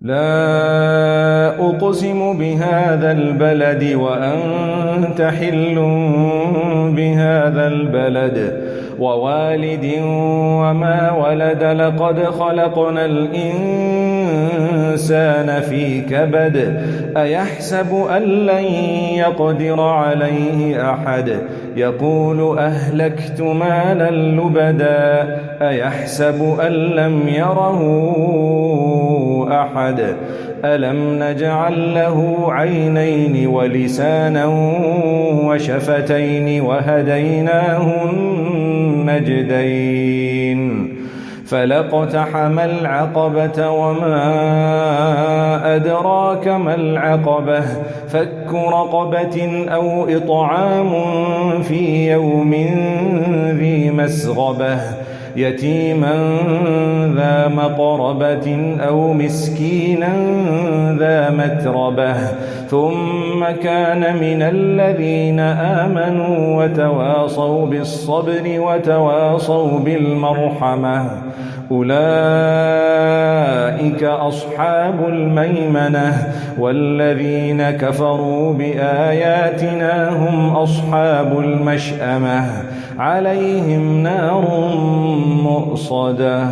لا أقسم بهذا البلد وأنت حل بهذا البلد ووالد وما ولد لقد خلقنا الإنسان في كبد أيحسب أن لن يقدر عليه أحد يقول أهلكت مالا لبدا أيحسب أن لم يره أحد ألم نجعل له عينين ولسانا وشفتين وهديناه النجدين فلاقتحم العقبة وما أدراك ما العقبة فك رقبة أو إطعام في يوم ذي مسغبة يتيما ذا مقربة أو مسكينا ذا متربة ثم كان من الذين آمنوا وتواصوا بالصبر وتواصوا بالمرحمة أولئك أصحاب الميمنة والذين كفروا بآياتنا هم أصحاب المشأمة عليهم نار مؤصدة